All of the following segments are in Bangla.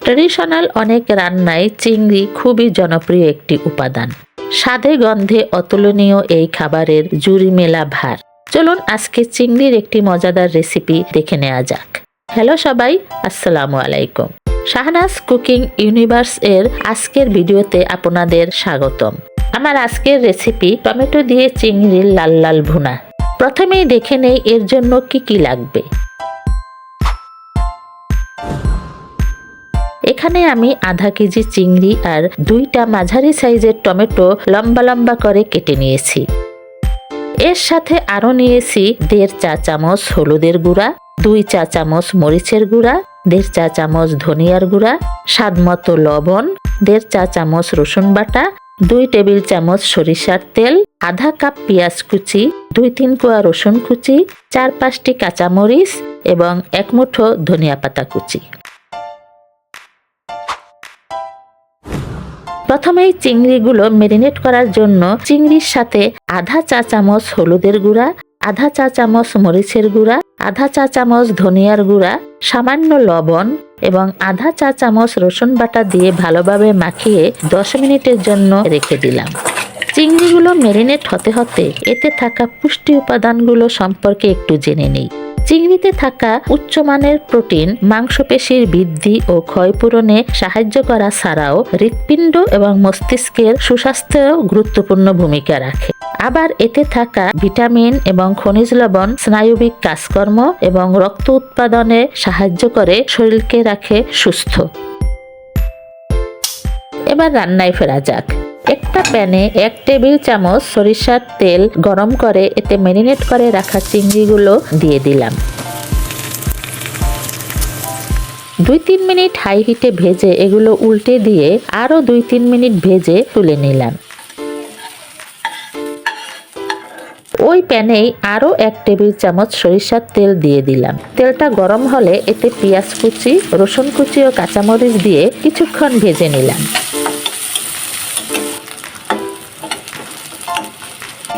ট্রেডিশনাল অনেক রান্নায় চিংড়ি খুবই জনপ্রিয় একটি উপাদান। স্বাদে গন্ধে অতুলনীয় এই খাবারের জুড়ি মেলা ভার। চলুন আজকে চিংড়ির একটি মজাদার রেসিপি দেখে নেওয়া যাক। হ্যালো সবাই, আসসালামু আলাইকুম। শাহনাজ কুকিং ইউনিভার্স এর আজকের ভিডিওতে আপনাদের স্বাগতম। আমার আজকের রেসিপি টমেটো দিয়ে চিংড়ির লাল লাল ভুনা। প্রথমেই দেখে নেই এর জন্য কি কি লাগবে। এখানে আমি আধা কেজি চিংড়ি আর 2টা মাঝারি সাইজের টমেটো লম্বা লম্বা করে কেটে নিয়েছি। এর সাথে আরো নিয়েছি 1.5 চা চামচ হলুদের গুঁড়া, 2 চা চামচ মরিচের গুঁড়া, 1.5 চা চামচ ধনিয়ার গুঁড়া, স্বাদ মতো লবণ, 1.5 চা চামচ রসুন বাটা, 2 টেবিল চামচ সরিষার তেল, আধা কাপ পেঁয়াজ কুচি, 2-3 কোয়া রসুন কুচি, 4-5টি কাঁচামরিচ এবং 1 মুঠো ধনিয়া পাতা কুচি। প্রথমেই চিংড়িগুলো ম্যারিনেট করার জন্য চিংড়ির সাথে আধা চা চামচ হলুদের গুঁড়া, আধা চা চামচ মরিচের গুঁড়া, আধা চা চামচ ধনিয়ার গুঁড়া, সামান্য লবণ এবং আধা চা চামচ রসুন বাটা দিয়ে ভালোভাবে মাখিয়ে 10 মিনিটের জন্য রেখে দিলাম। চিংড়িগুলো ম্যারিনেট হতে হতে এতে থাকা পুষ্টি উপাদানগুলো সম্পর্কে একটু জেনে নেই। চিংড়িতে থাকা উচ্চমানের প্রোটিন মাংসপেশির বৃদ্ধি ও ক্ষয়পূরণে সাহায্য করা ছাড়াও হৃৎপিণ্ড এবং মস্তিষ্কের সুস্বাস্থ্যেও গুরুত্বপূর্ণ ভূমিকা রাখে। আবার এতে থাকা ভিটামিন এবং খনিজ লবণ স্নায়বিক কাজকর্ম এবং রক্ত উৎপাদনে সাহায্য করে শরীরকে রাখে সুস্থ। এবার রান্নায় ফেরা যাক। একটা প্যানে 1 টেবিল চামচ সরিষার তেল গরম করে এতে ম্যারিনেট করে রাখা চিংড়িগুলো দিয়ে দিলাম। 2-3 মিনিট হাই হিটে ভেজে এগুলো উল্টে দিয়ে আরো 2-3 মিনিট ভেজে তুলে নিলাম। ওই প্যানেই আরো 1 টেবিল চামচ সরিষার তেল দিয়ে দিলাম। তেলটা গরম হলে এতে পেঁয়াজ কুচি, রসুন কুচি ও কাঁচামরিচ দিয়ে কিছুক্ষণ ভেজে নিলাম।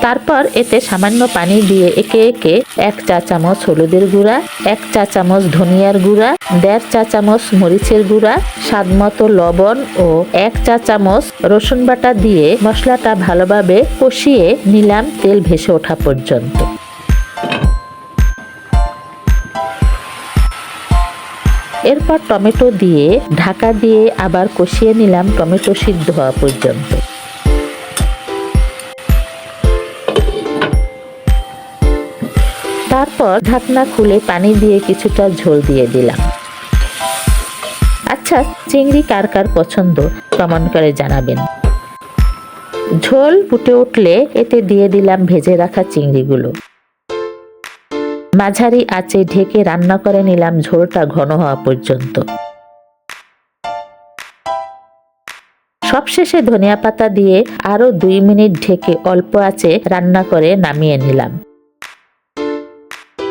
তারপর এতে সামান্য পানি দিয়ে একে একে 1 চা চামচ হলুদের গুঁড়া, 1 চা চামচ ধনিয়ার গুঁড়া, 1.5 চা চামচ মরিচের গুঁড়া, স্বাদ মতো লবণ ও 1 চা চামচ রসুন বাটা দিয়ে মশলাটা ভালোভাবে কষিয়ে নিলাম তেল ভেসে ওঠা পর্যন্ত। এরপর টমেটো দিয়ে ঢাকা দিয়ে আবার কষিয়ে নিলাম টমেটো সিদ্ধ হওয়া পর্যন্ত। তারপর ঢাকনা খুলে পানি দিয়ে কিছুটা ঝোল দিয়ে দিলাম। আচ্ছা, চিংড়ি কার কার পছন্দ কমেন্ট করে জানাবেন। ঝোল ফুটে উঠলে এতে দিয়ে দিলাম ভেজে রাখা চিংড়িগুলো। মাঝারি আঁচে ঢেকে রান্না করে নিলাম ঝোলটা ঘন হওয়া পর্যন্ত। সবশেষে ধনিয়া পাতা দিয়ে আরো 2 মিনিট ঢেকে অল্প আঁচে রান্না করে নামিয়ে নিলাম।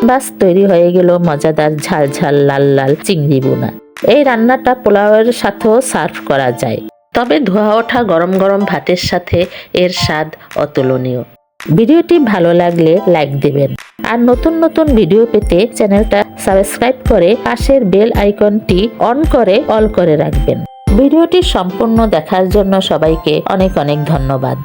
বাস, তৈরি হয়ে গেল মজাদার ঝাল ঝাল লাল লাল চিংড়ি ভুনা। এই রান্নাটা পোলাওয়ের সাথেও সার্ভ করা যায়, তবে ধোয়া ওঠা গরম গরম ভাতের সাথে এর স্বাদ অতুলনীয়। ভিডিওটি ভালো লাগলে লাইক দিবেন আর নতুন নতুন ভিডিও পেতে চ্যানেলটা সাবস্ক্রাইব করে পাশের বেল আইকনটি অন করে অল করে রাখবেন। ভিডিওটি সম্পূর্ণ দেখার জন্য সবাইকে অনেক অনেক ধন্যবাদ।